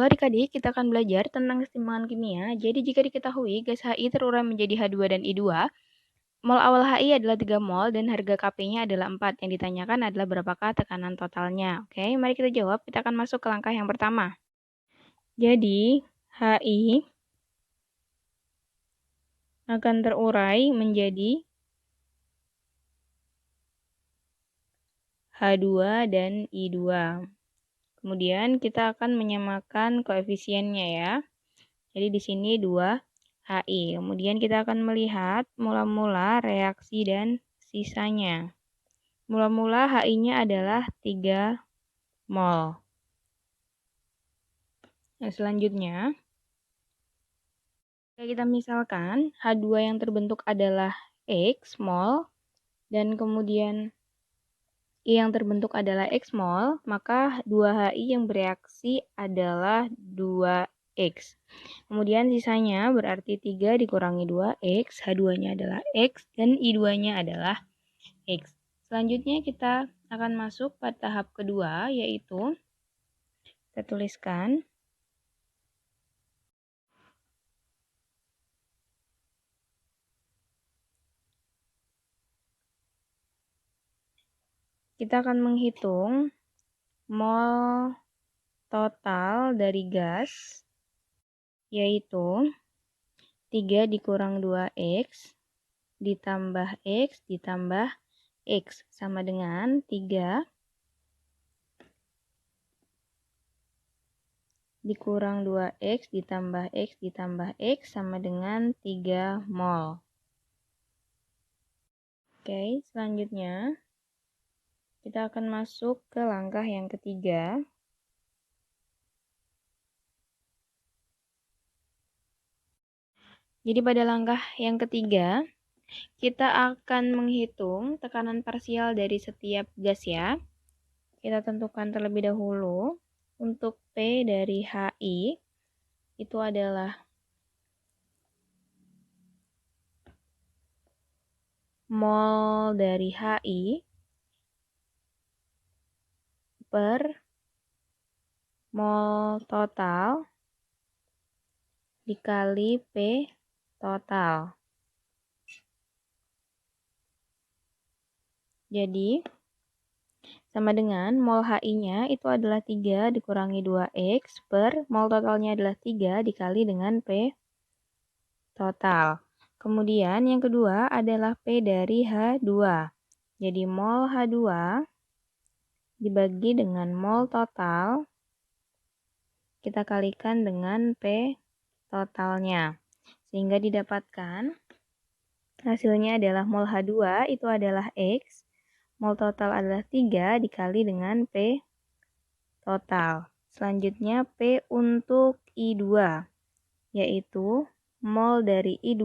Halo adik-adik, kita akan belajar tentang keseimbangan kimia. Jadi jika diketahui gas Hi terurai menjadi H2 dan I2, mol awal Hi adalah 3 mol dan harga Kp-nya adalah 4. Yang ditanyakan adalah berapakah tekanan totalnya. Oke, mari kita jawab. Kita akan masuk ke langkah yang pertama. Jadi Hi akan terurai menjadi H2 dan I2. Kemudian kita akan menyamakan koefisiennya ya. Jadi di sini 2 Hi. Kemudian kita akan melihat mula-mula reaksi dan sisanya. Mula-mula Hi-nya adalah 3 mol. Nah, selanjutnya, kita misalkan H2 yang terbentuk adalah X mol, dan kemudian I yang terbentuk adalah X mol, maka 2 Hi yang bereaksi adalah 2X. Kemudian sisanya berarti 3 dikurangi 2X, H2-nya adalah X, dan I2-nya adalah X. Selanjutnya kita akan masuk pada tahap kedua, yaitu kita tuliskan kita akan menghitung mol total dari gas, yaitu 3 dikurang 2X ditambah X ditambah X sama dengan 3 dikurang 2X ditambah X ditambah X sama dengan 3 mol. Oke, selanjutnya kita akan masuk ke langkah yang ketiga. Jadi pada langkah yang ketiga, kita akan menghitung tekanan parsial dari setiap gas ya. Kita tentukan terlebih dahulu. Untuk P dari Hi itu adalah mol dari Hi per mol total dikali P total. Jadi sama dengan mol Hi-nya itu adalah 3 dikurangi 2X per mol totalnya adalah 3 dikali dengan P total. Kemudian yang kedua adalah P dari H2. Jadi mol H2 dibagi dengan mol total, kita kalikan dengan P totalnya. Sehingga didapatkan hasilnya adalah mol H2 itu adalah X, mol total adalah 3 dikali dengan P total. Selanjutnya P untuk I2, yaitu mol dari I2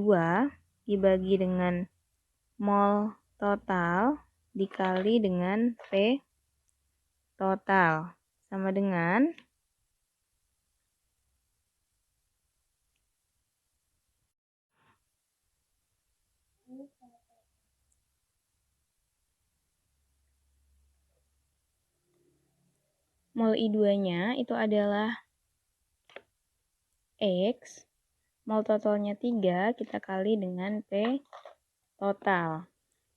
dibagi dengan mol total dikali dengan P total. Sama dengan mol I2-nya itu adalah X, mol totalnya 3, kita kali dengan P total.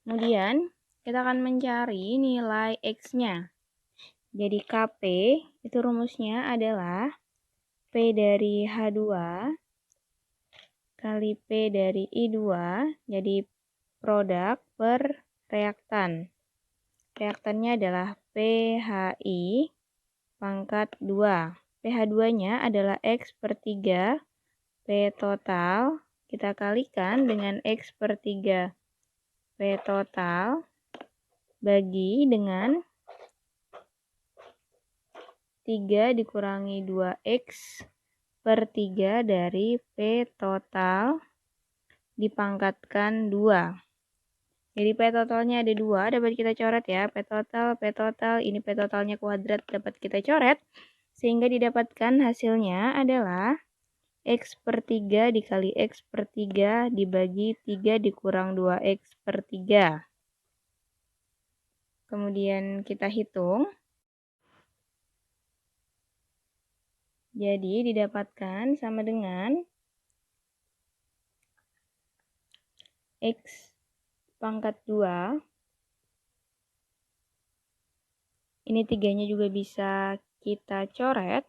Kemudian, kita akan mencari nilai X-nya. Jadi Kp itu rumusnya adalah P dari H2 kali P dari I2, jadi produk per reaktan. Reaktannya adalah PHI pangkat 2. PH2-nya adalah X per 3, P total, kita kalikan dengan X per 3, P total, bagi dengan 3 dikurangi 2X per 3 dari P total dipangkatkan 2. Jadi P totalnya ada 2, dapat kita coret ya. P total, ini P totalnya kuadrat dapat kita coret. Sehingga didapatkan hasilnya adalah X per 3 dikali X per 3 dibagi 3 dikurang 2X per 3. Kemudian kita hitung. Jadi didapatkan sama dengan X pangkat 2. Ini 3-nya juga bisa kita coret.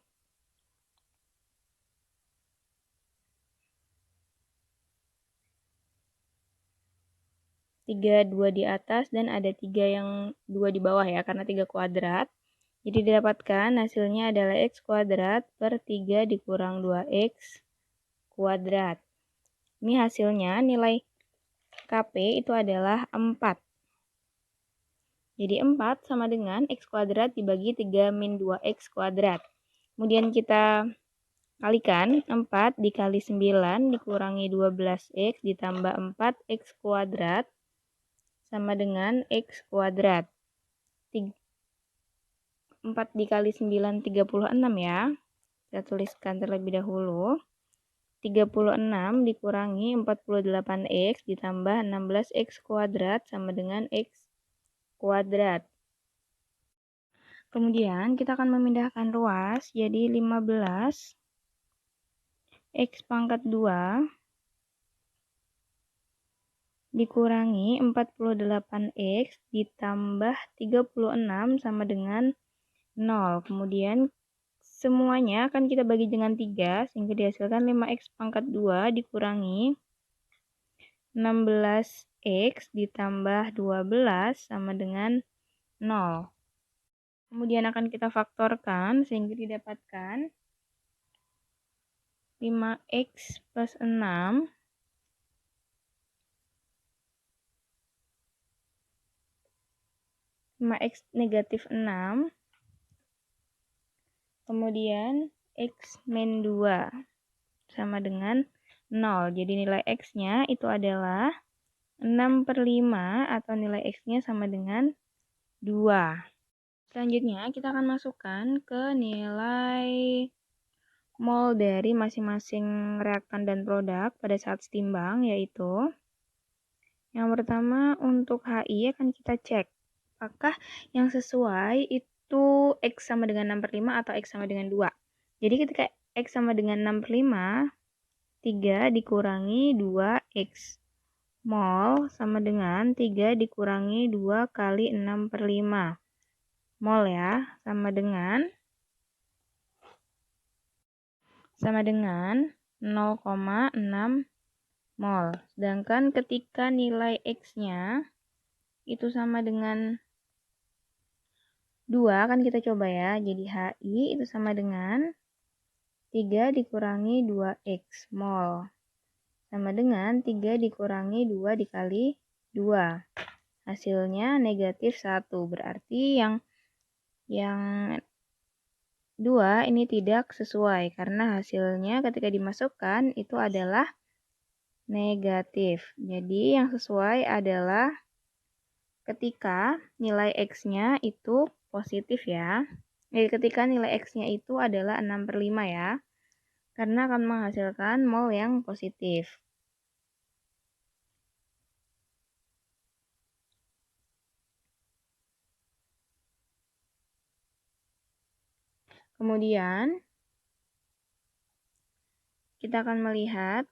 3, 2 di atas, dan ada 3 yang 2 di bawah ya, karena 3 kuadrat. Jadi didapatkan hasilnya adalah X kuadrat per 3 dikurang 2X kuadrat. Ini hasilnya nilai KP itu adalah 4. Jadi 4 sama dengan X kuadrat dibagi 3 min 2X kuadrat. Kemudian kita kalikan, 4 dikali 9 dikurangi 12X ditambah 4X kuadrat sama dengan X kuadrat. 4 dikali 9, 36 ya. Kita tuliskan terlebih dahulu. 36 dikurangi 48X ditambah 16X kuadrat sama dengan X kuadrat. Kemudian kita akan memindahkan ruas, jadi 15 X pangkat 2 dikurangi 48X ditambah 36 sama dengan 0. Kemudian semuanya akan kita bagi dengan 3 sehingga dihasilkan 5X pangkat 2 dikurangi 16X ditambah 12 sama dengan 0. Kemudian akan kita faktorkan sehingga didapatkan 5X plus 6 5X negatif 6, kemudian X min 2 sama dengan 0. Jadi nilai X-nya itu adalah 6/5 atau nilai X-nya sama dengan 2. Selanjutnya kita akan masukkan ke nilai mol dari masing-masing reaktan dan produk pada saat setimbang, yaitu yang pertama untuk HI akan kita cek apakah yang sesuai itu X sama dengan 6/5 atau X sama dengan 2. Jadi ketika X sama dengan 6/5, 3 dikurangi 2X. Mol sama dengan 3 dikurangi 2 kali 6/5. Mol ya, sama dengan 0,6 mol. Sedangkan ketika nilai X-nya itu sama dengan 2, kan kita coba ya. Jadi HI itu sama dengan 3 dikurangi 2X mol. Sama dengan 3 dikurangi 2 dikali 2. Hasilnya negatif 1. Berarti yang 2 ini tidak sesuai karena hasilnya ketika dimasukkan itu adalah negatif. Jadi yang sesuai adalah ketika nilai X-nya itu positif ya. Jadi ketika nilai X-nya itu adalah 6/5 ya. Karena akan menghasilkan mol yang positif. Kemudian kita akan melihat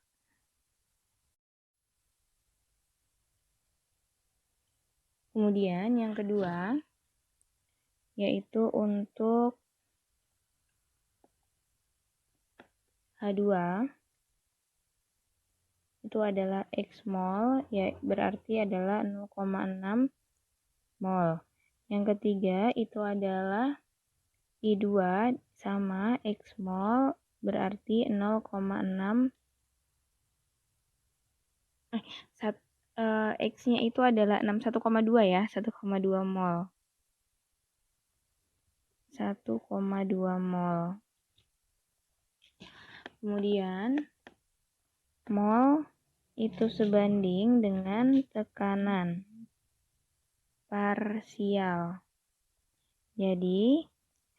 kemudian yang kedua yaitu untuk H2 itu adalah X mol, ya berarti adalah 0,6 mol. Yang ketiga itu adalah I2 sama X mol berarti 0,6 X-nya itu adalah 1,2 ya, 1,2 mol. 1,2 mol. Kemudian mol itu sebanding dengan tekanan parsial. Jadi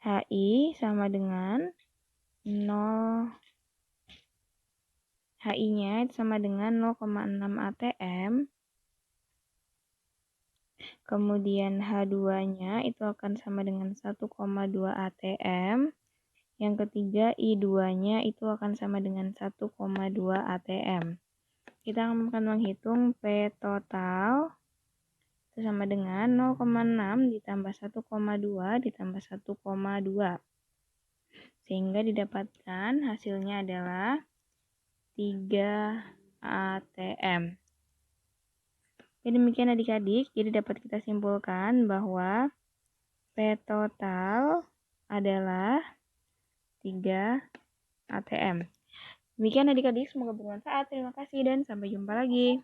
HI sama dengan 0, HI-nya sama dengan 0,6 atm. Kemudian H2-nya itu akan sama dengan 1,2 atm. Yang ketiga, I2-nya itu akan sama dengan 1,2 ATM. Kita akan menghitung P total itu sama dengan 0,6 ditambah 1,2 ditambah 1,2. Sehingga didapatkan hasilnya adalah 3 ATM. Oke, demikian adik-adik. Jadi dapat kita simpulkan bahwa P total adalah 3 ATM. Demikian adik-adik, semoga bermanfaat. Terima kasih dan sampai jumpa lagi.